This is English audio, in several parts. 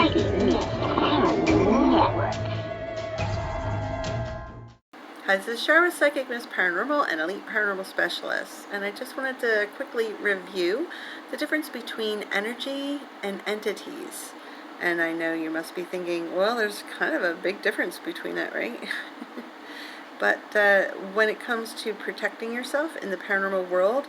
Hi, this is Shara, Psychic Miss Paranormal and Elite Paranormal Specialist, and I just wanted to quickly review the difference between energy and entities. And I know you must be thinking, well, there's kind of a big difference between that, right? But when it comes to protecting yourself in the paranormal world,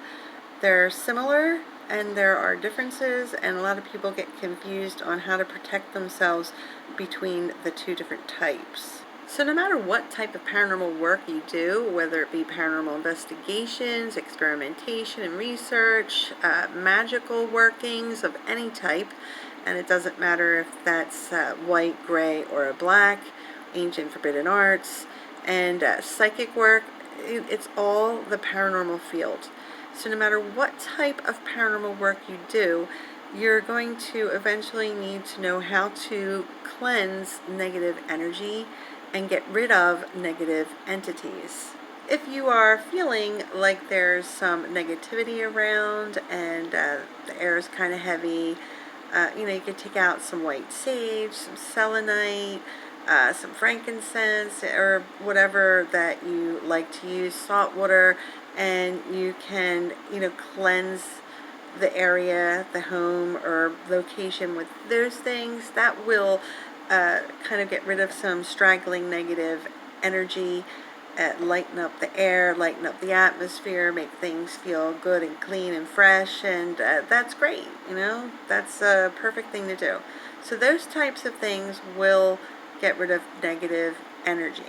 they're similar and there are differences, and a lot of people get confused on how to protect themselves between the two different types. So no matter what type of paranormal work you do, whether it be paranormal investigations, experimentation and research, magical workings of any type, and it doesn't matter if that's white, gray, or a black, ancient forbidden arts, and psychic work, it's all the paranormal field. So no matter what type of paranormal work you do, you're going to eventually need to know how to cleanse negative energy and get rid of negative entities. If you are feeling like there's some negativity around and the air is kind of heavy, you could take out some white sage, some selenite, some frankincense, or whatever that you like to use, salt water, and you can, cleanse the area, the home, or location with those things. That will kind of get rid of some straggling negative energy, lighten up the air, lighten up the atmosphere, make things feel good and clean and fresh, and that's great, that's a perfect thing to do. So those types of things will get rid of negative energy.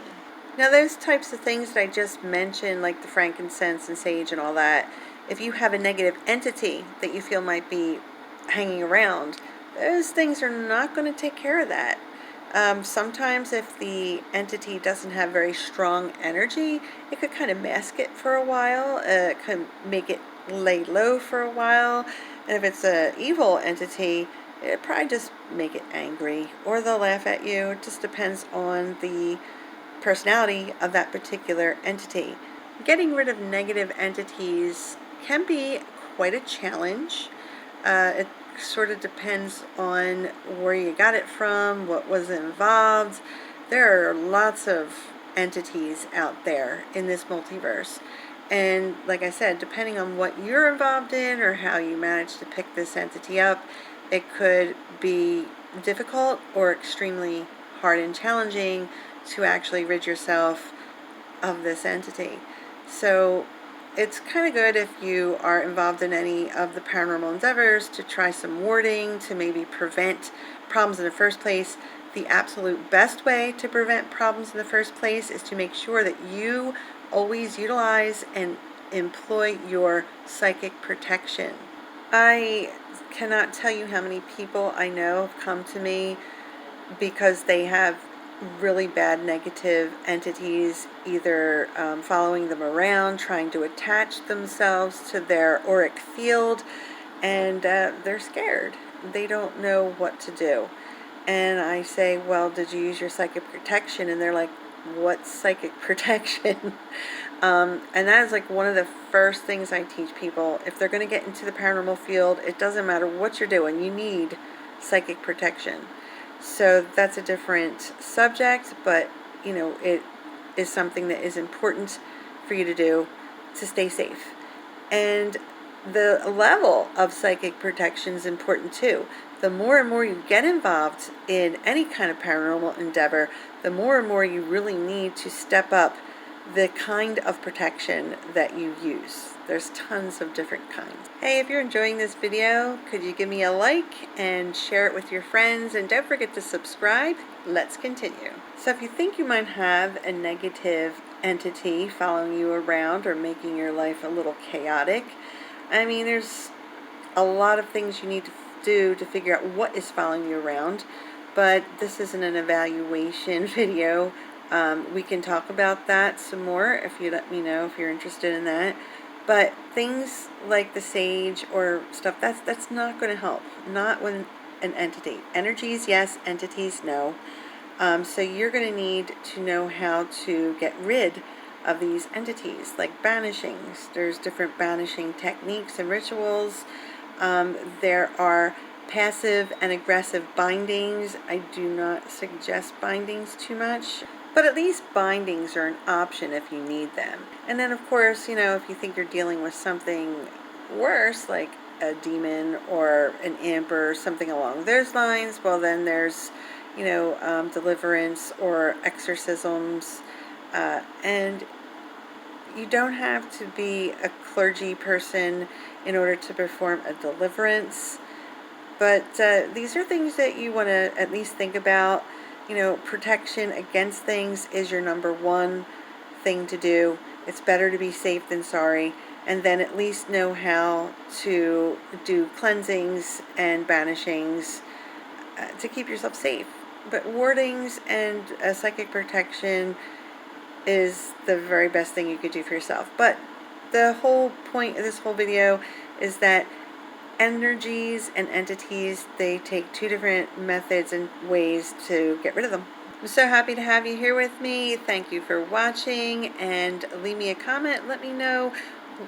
Now those types of things that I just mentioned, like the frankincense and sage and all that, if you have a negative entity that you feel might be hanging around, those things are not going to take care of that. Sometimes if the entity doesn't have very strong energy, it could kind of mask it for a while. It could make it lay low for a while. And if it's an evil entity, it'll probably just make it angry, or they'll laugh at you. It just depends on the personality of that particular entity. Getting rid of negative entities can be quite a challenge. It sort of depends on where you got it from, what was involved. There are lots of entities out there in this multiverse. And like I said, depending on what you're involved in or how you manage to pick this entity up, it could be difficult or extremely hard and challenging to actually rid yourself of this entity. So it's kind of good if you are involved in any of the paranormal endeavors to try some warding to maybe prevent problems in the first place. The absolute best way to prevent problems in the first place is to make sure that you always utilize and employ your psychic protection. I cannot tell you how many people I know have come to me because they have really bad negative entities either following them around, trying to attach themselves to their auric field, and they're scared. They don't know what to do. And I say, well, did you use your psychic protection? And they're like, what psychic protection? And that is like one of the first things I teach people. If they're going to get into the paranormal field, it doesn't matter what you're doing, you need psychic protection. So that's a different subject, but it is something that is important for you to do to stay safe. And the level of psychic protection is important too. The more and more you get involved in any kind of paranormal endeavor, the more and more you really need to step up the kind of protection that you use. There's tons of different kinds. Hey, if you're enjoying this video, could you give me a like and share it with your friends? And don't forget to subscribe. Let's continue. So if you think you might have a negative entity following you around or making your life a little chaotic, there's a lot of things you need to do to figure out what is following you around. But this isn't an evaluation video. We can talk about that some more if you let me know if you're interested in that. But things like the sage or stuff, that's not going to help. Not when an entity. Energies, yes. Entities, no. So you're going to need to know how to get rid of these entities, like banishings. There's different banishing techniques and rituals. There are Passive and aggressive bindings. I do not suggest bindings too much, but at least bindings are an option if you need them. And then, of course, if you think you're dealing with something worse, like a demon or an imp or something along those lines, well, then there's, deliverance or exorcisms. And you don't have to be a clergy person in order to perform a deliverance. But these are things that you want to at least think about. Protection against things is your number one thing to do. It's better to be safe than sorry. And then at least know how to do cleansings and banishings to keep yourself safe. But wardings and psychic protection is the very best thing you could do for yourself. But the whole point of this whole video is that energies and entities, they take two different methods and ways to get rid of them. I'm so happy to have you here with me. Thank you for watching, and leave me a comment. Let me know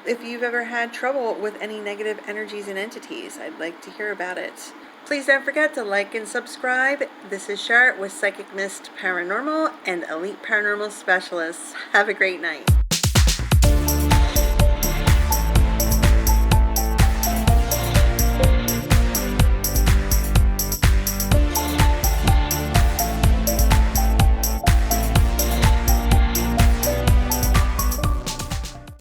if you've ever had trouble with any negative energies and entities. I'd like to hear about it. Please don't forget to like and subscribe. This is Chart with Psychic Mist Paranormal and Elite Paranormal Specialists. Have a great night.